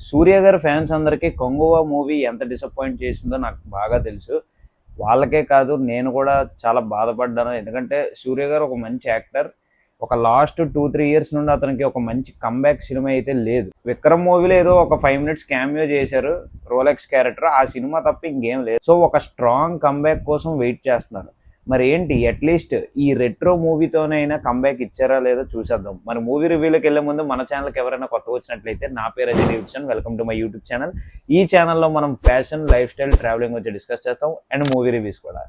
సూర్య గారి ఫ్యాన్స్ అందరికీ కొంగువ మూవీ ఎంత డిసప్పాయింట్ చేసిందో నాకు బాగా తెలుసు. వాళ్ళకే కాదు, నేను కూడా చాలా బాధపడ్డాను. ఎందుకంటే సూర్య గారు ఒక మంచి యాక్టర్. ఒక లాస్ట్ 2-3 ఇయర్స్ నుండి అతనికి ఒక మంచి కంబ్యాక్ సినిమా అయితే లేదు. విక్రమ్ మూవీలో ఏదో ఒక 5 మినిట్స్ క్యామియో చేశారు, రోలెక్స్ క్యారెక్టర్. ఆ సినిమా తప్ప ఇంకేం లేదు. సో ఒక స్ట్రాంగ్ కంబ్యాక్ కోసం వెయిట్ చేస్తున్నారు. మరి ఏంటి, అట్లీస్ట్ ఈ రెట్రో మూవీతోనైనా కంబ్యాక్ ఇచ్చారా లేదో చూసేద్దాం. మరి మూవీ రివ్యూలోకి వెళ్లే ముందు మన ఛానల్కి ఎవరైనా కొత్తగా వచ్చినట్లయితే, నా పేరు Ajay Davidson. Welcome to my YouTube channel. ఈ ఛానల్లో మనం ఫ్యాషన్, లైఫ్ స్టైల్, ట్రావెలింగ్ గురించి డిస్కస్ చేస్తాం అండ్ మూవీ రివ్యూస్ కూడా.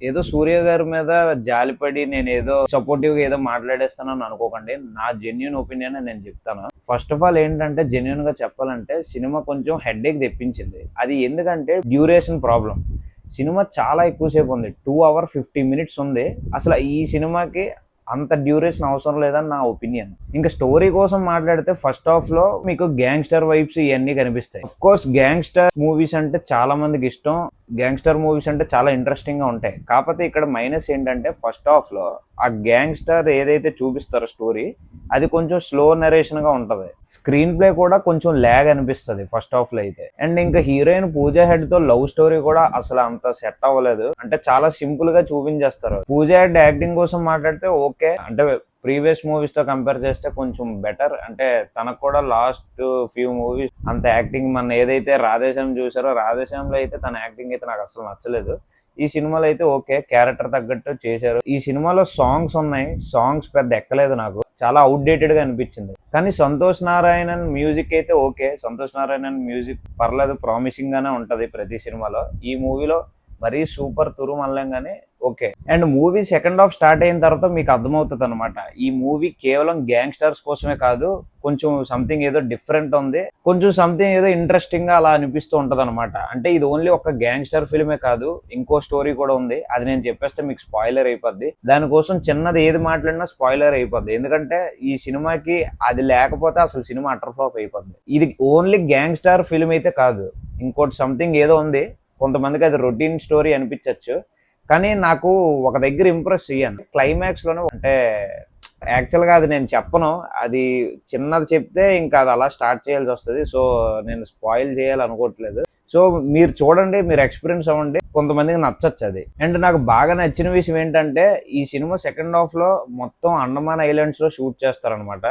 ఏదో సూర్య గారి మీద జాలిపడి నేను ఏదో సపోర్టివ్ గా ఏదో మాట్లాడేస్తానని అనుకోకండి. నా జెన్యున్ ఒపీనియన్ నేను చెప్తాను. ఫస్ట్ ఆఫ్ ఆల్ ఏంటంటే, జెన్యున్ గా చెప్పాలంటే సినిమా కొంచెం హెడ్ఏక్ తెప్పించింది. అది ఎందుకంటే డ్యూరేషన్ ప్రాబ్లం. సినిమా చాలా ఎక్కువసేపు ఉంది, 2 hours 50 minutes ఉంది. అసలు ఈ సినిమాకి అంత డ్యూరేషన్ అవసరం లేదని నా ఒపీనియన్. ఇంకా స్టోరీ కోసం మాట్లాడితే ఫస్ట్ హాఫ్ లో మీకు గ్యాంగ్స్టర్ వైబ్స్ ఇవన్నీ కనిపిస్తాయి. అఫ్ కోర్స్ గ్యాంగ్స్టర్ మూవీస్ అంటే చాలా మందికి ఇష్టం, గ్యాంగ్స్టర్ మూవీస్ అంటే చాలా ఇంట్రెస్టింగ్ గా ఉంటాయి. కాకపోతే ఇక్కడ మైనస్ ఏంటంటే, ఫస్ట్ హాఫ్ లో ఆ గ్యాంగ్స్టర్ ఏదైతే చూపిస్తారో స్టోరీ, అది కొంచెం స్లో నరేషన్ గా ఉంటది. స్క్రీన్ ప్లే కూడా కొంచెం ల్యాగ్ అనిపిస్తుంది ఫస్ట్ హాఫ్ లో అయితే. అండ్ ఇంకా హీరోయిన్ పూజా హెడ్ తో లవ్ స్టోరీ కూడా అసలు అంత సెట్ అవ్వలేదు. అంటే చాలా సింపుల్ గా చూపించేస్తారు. పూజా హెడ్ యాక్టింగ్ కోసం మాట్లాడితే ఓకే, అంటే ప్రీవియస్ మూవీస్ తో కంపేర్ చేస్తే కొంచెం బెటర్. అంటే తనకు కూడా లాస్ట్ ఫ్యూ మూవీస్ అంత యాక్టింగ్, మన ఏదైతే రాధేశ్యామ్ చూసారో, రాధేశ్యామ్ లో అయితే తన యాక్టింగ్ అయితే నాకు అసలు నచ్చలేదు. ఈ సినిమాలో అయితే ఓకే, క్యారెక్టర్ తగ్గట్టు చేశారు. ఈ సినిమాలో సాంగ్స్ ఉన్నాయి, సాంగ్స్ పెద్ద ఎక్కలేదు, నాకు చాలా అవుట్ డేటెడ్ గా అనిపించింది. కానీ సంతోష్ నారాయణన్ మ్యూజిక్ అయితే ఓకే. సంతోష్ నారాయణన్ మ్యూజిక్ పర్లేదు, ప్రామిసింగ్ గానే ఉంటది ప్రతి సినిమాలో. ఈ మూవీలో మరీ సూపర్ తురుమల్లం గానీ okay. And movie second half start అయిన తర్వాత మీకు అర్థమవుతుంది అనమాట, ఈ మూవీ కేవలం గ్యాంగ్స్టర్స్ కోసమే కాదు, కొంచెం సంథింగ్ ఏదో డిఫరెంట్ ఉంది, కొంచెం సంథింగ్ ఏదో ఇంట్రెస్టింగ్ గా అలా అనిపిస్తూ ఉంటది అనమాట. అంటే ఇది ఓన్లీ ఒక గ్యాంగ్స్టర్ ఫిల్మే కాదు, ఇంకో స్టోరీ కూడా ఉంది. అది నేను చెప్పేస్తే మీకు స్పాయిలర్ అయిపోద్ది. దానికోసం చిన్నది ఏది మాట్లాడినా స్పాయిలర్ అయిపోద్ది. ఎందుకంటే ఈ సినిమాకి అది లేకపోతే అసలు సినిమా అటర్ ఫ్లాప్ అయిపోద్ది. ఇది ఓన్లీ గ్యాంగ్స్టర్ ఫిల్మ్ అయితే కాదు, ఇంకోటి సంథింగ్ ఏదో ఉంది. కొంతమందికి అది రొటీన్ స్టోరీ అనిపించవచ్చు, కానీ నాకు ఒక దగ్గర ఇంప్రెస్ అయ్యాను క్లైమాక్స్ లోనే. అంటే యాక్చువల్ గా అది నేను చెప్పను, అది చిన్నది చెప్తే ఇంకా అది అలా స్టార్ట్ చేయాల్సి వస్తుంది. సో నేను స్పాయిల్ చేయాలనుకోవట్లేదు. సో మీరు చూడండి, మీరు ఎక్స్పీరియన్స్ అవ్వండి, కొంతమందికి నచ్చచ్చు అది. అండ్ నాకు బాగా నచ్చిన విషయం ఏంటంటే, ఈ సినిమా సెకండ్ హాఫ్ లో మొత్తం అండమాన్ ఐలాండ్స్ లో షూట్ చేస్తారనమాట.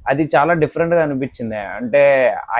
అది చాలా డిఫరెంట్ గా అనిపించింది. అంటే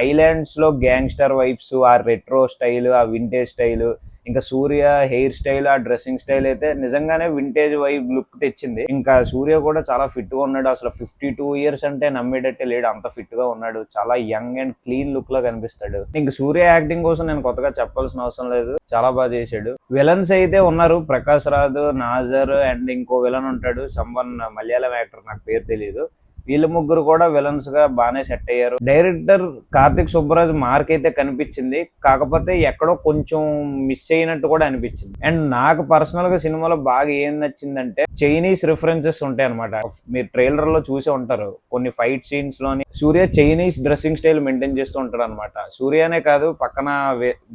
ఐలాండ్స్ లో గ్యాంగ్స్టర్ వైబ్స్, ఆ రెట్రో స్టైల్, ఆ వింటేజ్ స్టైల్, ఇంకా సూర్య హెయిర్ స్టైల్, ఆ డ్రెస్సింగ్ స్టైల్ అయితే నిజంగానే వింటేజ్ వైబ్ లుక్ తెచ్చింది. ఇంకా సూర్య కూడా చాలా ఫిట్ గా ఉన్నాడు. అసలు 52 years అంటే నమ్మేటట్టే లేడు, అంత ఫిట్ గా ఉన్నాడు. చాలా యంగ్ అండ్ క్లీన్ లుక్ లో కనిపిస్తాడు. ఇంకా సూర్య యాక్టింగ్ కోసం నేను కొత్తగా చెప్పాల్సిన అవసరం లేదు, చాలా బాగా చేశాడు. విలన్స్ అయితే ఉన్నారు, ప్రకాష్ రాజ్, నాజర్ అండ్ ఇంకో విలన్ ఉంటాడు, సంవన్ మలయాళం యాక్టర్, నాకు పేరు తెలియదు. వీళ్ళ ముగ్గురు కూడా విలన్స్ గా బాగానే సెట్ అయ్యారు. డైరెక్టర్ కార్తిక్ సుబ్బరాజ్ మార్క్ అయితే కనిపించింది, కాకపోతే ఎక్కడో కొంచెం మిస్ అయినట్టు కూడా అనిపించింది. అండ్ నాకు పర్సనల్ గా సినిమాలో బాగా ఏం నచ్చిందంటే, చైనీస్ రిఫరెన్సెస్ ఉంటాయి అనమాట. మీరు ట్రైలర్ లో చూసే ఉంటారు, కొన్ని ఫైట్ సీన్స్ లోని సూర్య చైనీస్ డ్రెస్సింగ్ స్టైల్ మెయింటైన్ చేస్తూ ఉంటాడు అనమాట. సూర్యనే కాదు, పక్కన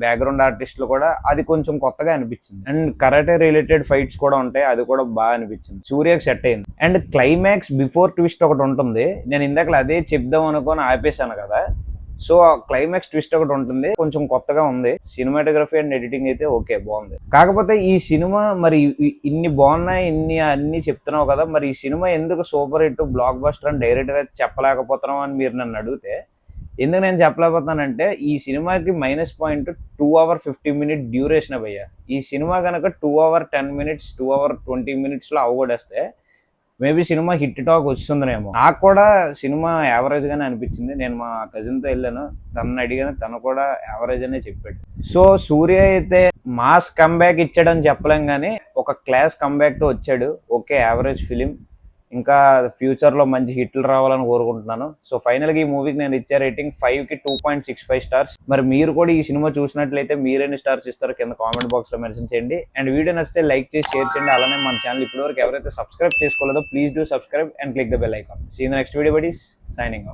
బ్యాక్గ్రౌండ్ ఆర్టిస్టులు కూడా, అది కొంచెం కొత్తగా అనిపించింది. అండ్ కరాటే రిలేటెడ్ ఫైట్స్ కూడా ఉంటాయి, అది కూడా బాగా అనిపించింది, సూర్యకి సెట్ అయింది. అండ్ క్లైమాక్స్ బిఫోర్ ట్విస్ట్ ఒకటి ఉంటుంది. నేను ఇందాక అదే చెప్దాం అనుకొని ఆపేశాను కదా. సో క్లైమాక్స్ ట్విస్ట్ ఒకటి ఉంటుంది, కొంచెం కొత్తగా ఉంది. సినిమాటోగ్రఫీ అండ్ ఎడిటింగ్ అయితే ఓకే, బాగుంది. కాకపోతే ఈ సినిమా మరి ఇన్ని బాగున్నాయి, ఇన్ని అన్ని చెప్తున్నావు కదా, మరి ఈ సినిమా ఎందుకు సూపర్ హిట్, బ్లాక్ బస్టర్ అని డైరెక్ట్ గా చెప్పలేకపోతున్నాం అని మీరు నన్ను అడిగితే, ఎందుకు నేను చెప్పలేకపోతున్నానంటే, ఈ సినిమాకి minus point 2 hours 50 minutes duration అయ్యా. ఈ సినిమా కనుక 2 hours 10 minutes, 2 hours 20 minutes లో అవగొడేస్తే మేబీ సినిమా హిట్ టాక్ వస్తుందనేమో. నాకు కూడా సినిమా యావరేజ్ గానే అనిపించింది. నేను మా కజిన్ తో వెళ్ళాను, తనని అడిగాను, తను కూడా యావరేజ్ అనే చెప్పాడు. సో సూర్య అయితే మాస్ కంబ్యాక్ ఇచ్చాడని చెప్పలేం, కానీ ఒక క్లాస్ కంబ్యాక్ తో వచ్చాడు. Okay, average film. ఇంకా ఫ్యూచర్ లో మంచి హిట్లు రావాలని కోరుకుంటున్నాను. సో ఫైనల్ గా ఈ మూవీకి నేను ఇచ్చే రేటింగ్ 5కి 2.65 stars. మరి మీరు కూడా ఈ సినిమా చూసినట్లయితే మీరెన్ని స్టార్స్ ఇస్తారో కింద కామెంట్ బాక్స్ లో మెన్షన్ చేయండి. అండ్ వీడియో నచ్చితే లైక్ చేసి షేర్ చేయండి. అలానే మన ఛానల్ ఇప్పటివరకు ఎవరైతే సబ్స్క్రైబ్ చేసుకోలేదో please do subscribe and click the bell icon. See you in the next video buddies, signing of.